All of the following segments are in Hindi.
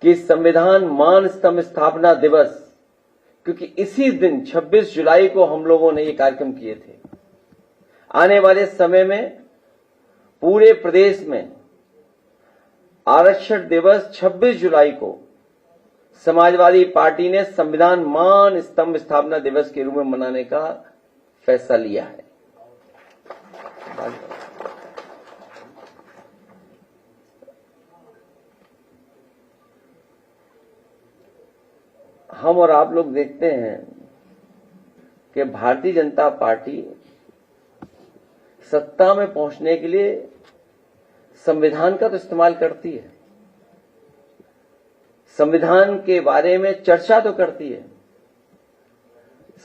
कि संविधान मान स्तंभ स्थापना दिवस, क्योंकि इसी दिन 26 जुलाई को हम लोगों ने ये कार्यक्रम किए थे, आने वाले समय में पूरे प्रदेश में आरक्षण दिवस 26 जुलाई को समाजवादी पार्टी ने संविधान मान स्तंभ स्थापना दिवस के रूप में मनाने का फैसला लिया है। हम और आप लोग देखते हैं कि भारतीय जनता पार्टी सत्ता में पहुंचने के लिए संविधान का तो इस्तेमाल करती है, संविधान के बारे में चर्चा तो करती है,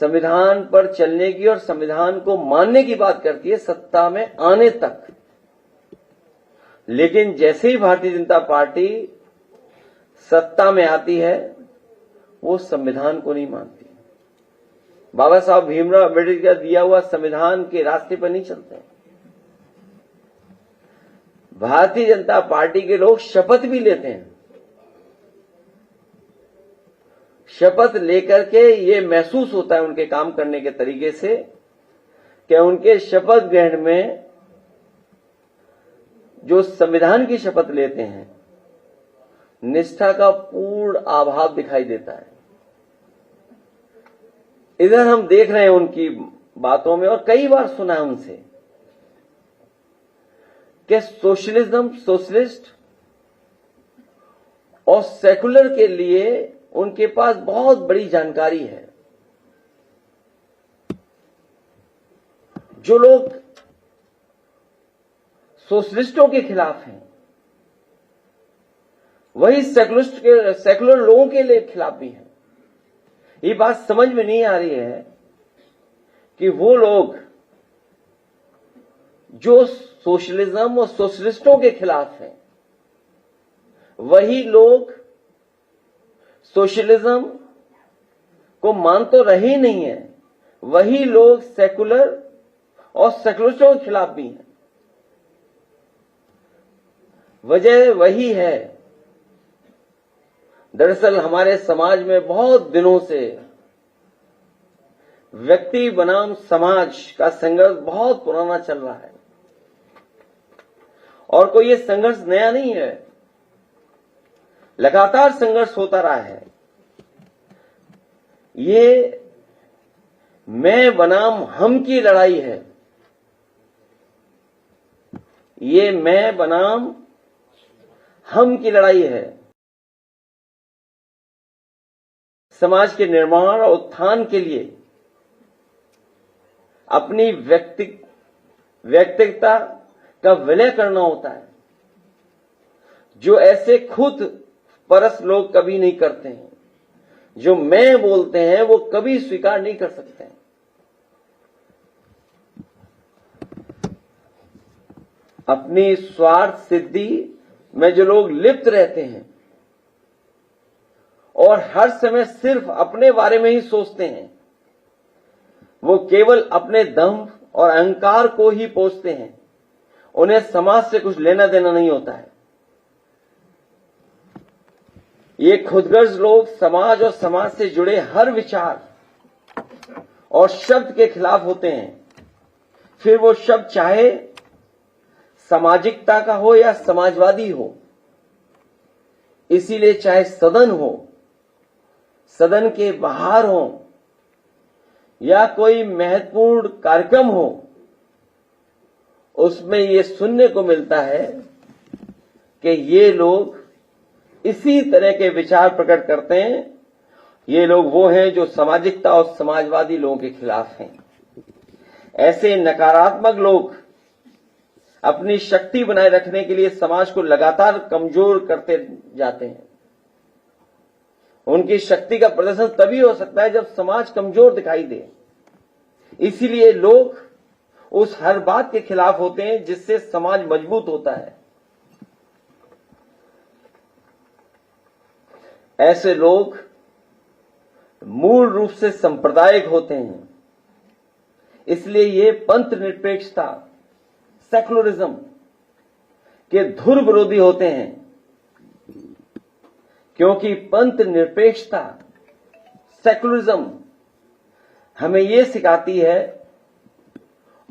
संविधान पर चलने की और संविधान को मानने की बात करती है सत्ता में आने तक। लेकिन जैसे ही भारतीय जनता पार्टी सत्ता में आती है वो संविधान को नहीं मानती। बाबा साहब भीमराव अम्बेडकर का दिया हुआ संविधान के रास्ते पर नहीं चलते। भारतीय जनता पार्टी के लोग शपथ भी लेते हैं, शपथ लेकर के ये महसूस होता है उनके काम करने के तरीके से कि उनके शपथ ग्रहण में जो संविधान की शपथ लेते हैं निष्ठा का पूर्ण अभाव दिखाई देता है। इधर हम देख रहे हैं उनकी बातों में, और कई बार सुना है उनसे कि सोशलिज्म, सोशलिस्ट और सेकुलर के लिए उनके पास बहुत बड़ी जानकारी है। जो लोग सोशलिस्टों के खिलाफ हैं वही सेकुलर लोगों के लिए खिलाफ भी हैं। ये बात समझ में नहीं आ रही है कि वो लोग जो सोशलिज्म और सोशलिस्टों के खिलाफ हैं वही लोग सोशलिज्म को मान तो रहे ही नहीं है, वही लोग सेकुलर और सेकुलरिस्टों के खिलाफ भी हैं। वजह वही है, दरअसल हमारे समाज में बहुत दिनों से व्यक्ति बनाम समाज का संघर्ष बहुत पुराना चल रहा है और कोई ये संघर्ष नया नहीं है, लगातार संघर्ष होता रहा है। ये मैं बनाम हम की लड़ाई है, ये मैं बनाम हम की लड़ाई है। समाज के निर्माण और उत्थान के लिए अपनी व्यक्तिगता का विलय करना होता है, जो ऐसे खुद परस लोग कभी नहीं करते हैं। जो मैं बोलते हैं वो कभी स्वीकार नहीं कर सकते हैं। अपनी स्वार्थ सिद्धि में जो लोग लिप्त रहते हैं और हर समय सिर्फ अपने बारे में ही सोचते हैं, वो केवल अपने दंभ और अहंकार को ही पोषते हैं। उन्हें समाज से कुछ लेना देना नहीं होता है। ये खुदगर्ज लोग समाज और समाज से जुड़े हर विचार और शब्द के खिलाफ होते हैं, फिर वो शब्द चाहे सामाजिकता का हो या समाजवादी हो। इसीलिए चाहे सदन हो, सदन के बाहर हो या कोई महत्वपूर्ण कार्यक्रम हो, उसमें ये सुनने को मिलता है कि ये लोग इसी तरह के विचार प्रकट करते हैं। ये लोग वो हैं जो सामाजिकता और समाजवादी लोगों के खिलाफ हैं। ऐसे नकारात्मक लोग अपनी शक्ति बनाए रखने के लिए समाज को लगातार कमजोर करते जाते हैं। उनकी शक्ति का प्रदर्शन तभी हो सकता है जब समाज कमजोर दिखाई दे। इसीलिए लोग उस हर बात के खिलाफ होते हैं जिससे समाज मजबूत होता है। ऐसे लोग मूल रूप से सांप्रदायिक होते हैं। इसलिए ये पंथ निरपेक्षता, सेकुलरिज्म के धुर विरोधी होते हैं क्योंकि पंथ निरपेक्षता, सेकुलरिज्म हमें ये सिखाती है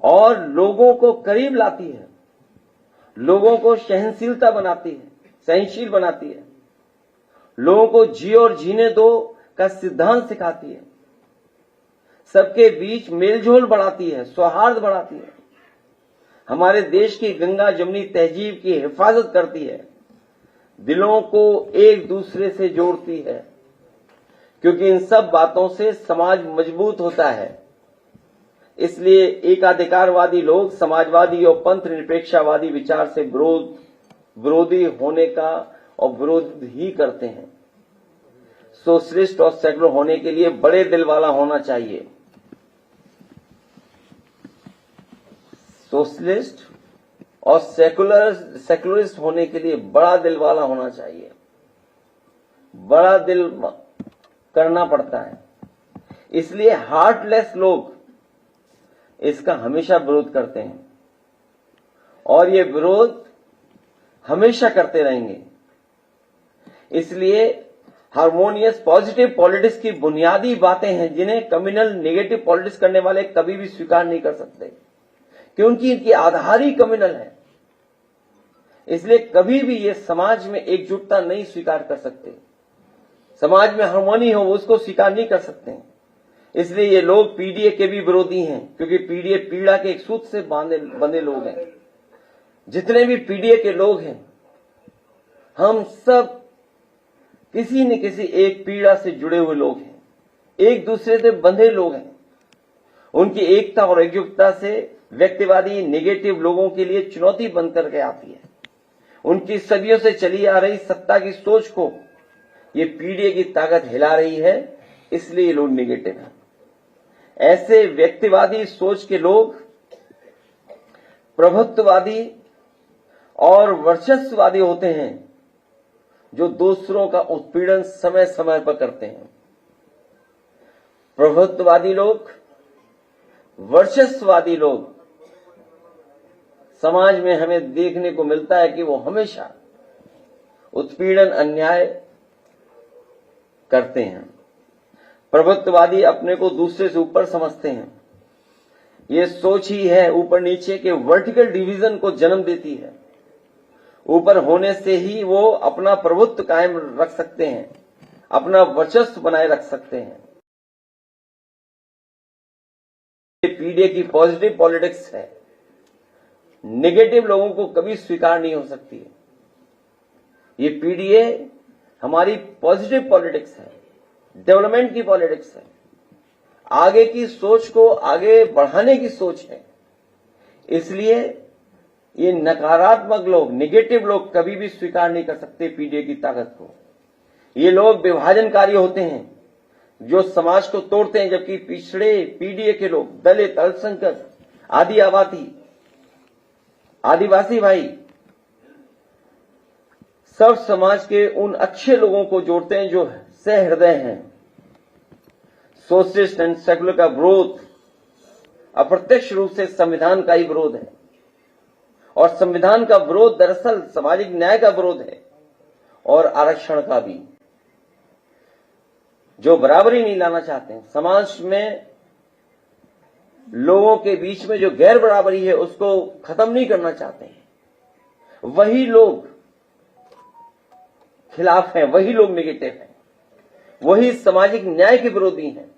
और लोगों को करीब लाती है, लोगों को सहनशीलता बनाती है, सहनशील बनाती है, लोगों को जियो और जीने दो का सिद्धांत सिखाती है, सबके बीच मेलजोल बढ़ाती है, सौहार्द बढ़ाती है, हमारे देश की गंगा जमुनी तहजीब की हिफाजत करती है, दिलों को एक दूसरे से जोड़ती है, क्योंकि इन सब बातों से समाज मजबूत होता है। इसलिए एकाधिकारवादी लोग समाजवादी और पंथ निरपेक्षवादी विचार से विरोधी होने का और विरोध ही करते हैं। सोशलिस्ट और सेकुलर होने के लिए बड़े दिल वाला होना चाहिए। सोशलिस्ट और सेकुलरिस्ट होने के लिए बड़ा दिल वाला होना चाहिए, बड़ा दिल करना पड़ता है। इसलिए हार्टलेस लोग इसका हमेशा विरोध करते हैं और ये विरोध हमेशा करते रहेंगे। इसलिए हार्मोनियस पॉजिटिव पॉलिटिक्स की बुनियादी बातें हैं जिन्हें कम्युनल नेगेटिव पॉलिटिक्स करने वाले कभी भी स्वीकार नहीं कर सकते, क्योंकि इनकी आधार ही कम्युनल है। इसलिए कभी भी ये समाज में एकजुटता नहीं स्वीकार कर सकते, समाज में हार्मोनी हो उसको स्वीकार नहीं कर सकते। इसलिए ये लोग पीडीए के भी विरोधी हैं, क्योंकि पीडीए पीड़ा के एक सूत्र से बंधे लोग हैं। जितने भी पीडीए के लोग हैं, हम सब किसी न किसी एक पीड़ा से जुड़े हुए लोग हैं, एक दूसरे से बंधे लोग हैं। उनकी एकता और एकजुटता से व्यक्तिवादी नेगेटिव लोगों के लिए चुनौती बनकर के आती है। उनकी सदियों से चली आ रही सत्ता की सोच को ये पीडीए की ताकत हिला रही है, इसलिए ये लोग नेगेटिव हैं। ऐसे व्यक्तिवादी सोच के लोग प्रभुत्ववादी और वर्चस्ववादी होते हैं, जो दूसरों का उत्पीड़न समय समय पर करते हैं। प्रभुत्ववादी लोग, वर्चस्ववादी लोग समाज में हमें देखने को मिलता है कि वो हमेशा उत्पीड़न अन्याय करते हैं। प्रभुत्ववादी अपने को दूसरे से ऊपर समझते हैं। ये सोच ही है ऊपर नीचे के वर्टिकल डिवीजन को जन्म देती है। ऊपर होने से ही वो अपना प्रभुत्व कायम रख सकते हैं, अपना वर्चस्व बनाए रख सकते हैं। ये पीडीए की पॉजिटिव पॉलिटिक्स है, नेगेटिव लोगों को कभी स्वीकार नहीं हो सकती है। ये पीडीए हमारी पॉजिटिव पॉलिटिक्स है, डेवलपमेंट की पॉलिटिक्स है, आगे की सोच को आगे बढ़ाने की सोच है। इसलिए ये नकारात्मक लोग, नेगेटिव लोग कभी भी स्वीकार नहीं कर सकते पीडीए की ताकत को। ये लोग विभाजनकारी होते हैं, जो समाज को तोड़ते हैं, जबकि पिछड़े पीडीए के लोग, दलित, अल्पसंख्यक, आदिवासी भाई, सब समाज के उन अच्छे लोगों को जोड़ते हैं जो सहृदय हैं। सोशलिस्ट एंड सेकुलर का विरोध अप्रत्यक्ष रूप से संविधान का ही विरोध है, और संविधान का विरोध दरअसल सामाजिक न्याय का विरोध है और आरक्षण का भी। जो बराबरी नहीं लाना चाहते हैं समाज में, लोगों के बीच में जो गैर बराबरी है उसको खत्म नहीं करना चाहते हैं, वही लोग खिलाफ हैं, वही लोग नेगेटिव हैं, वही सामाजिक न्याय के विरोधी हैं,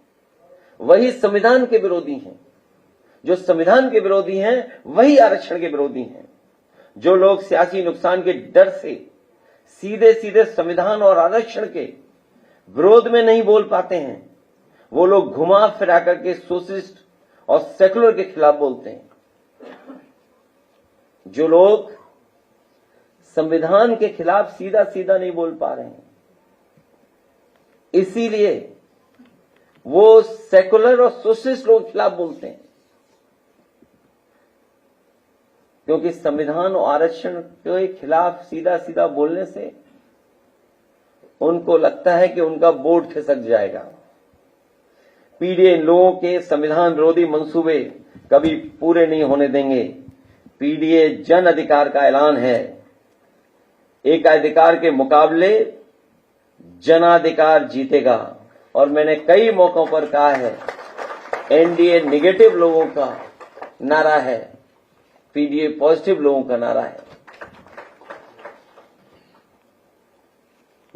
वही संविधान के विरोधी हैं। जो संविधान के विरोधी हैं वही आरक्षण के विरोधी हैं। जो लोग सियासी नुकसान के डर से सीधे सीधे संविधान और आरक्षण के विरोध में नहीं बोल पाते हैं, वो लोग घुमा फिरा करके सोशलिस्ट और सेकुलर के खिलाफ बोलते हैं। जो लोग संविधान के खिलाफ सीधा सीधा नहीं बोल पा रहे हैं, इसीलिए वो सेकुलर और सोशलिस्ट लोगों के खिलाफ बोलते हैं, क्योंकि संविधान और आरक्षण के खिलाफ सीधा सीधा बोलने से उनको लगता है कि उनका बोर्ड खिसक जाएगा। पीडीए लोगों के संविधान विरोधी मंसूबे कभी पूरे नहीं होने देंगे। पीडीए जन अधिकार का ऐलान है। एक अधिकार के मुकाबले जनाधिकार जीतेगा। और मैंने कई मौकों पर कहा है, एनडीए नेगेटिव लोगों का नारा है, पीडीए पॉजिटिव लोगों का नारा है।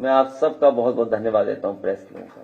मैं आप सबका बहुत बहुत धन्यवाद देता हूं, प्रेस लोगों का।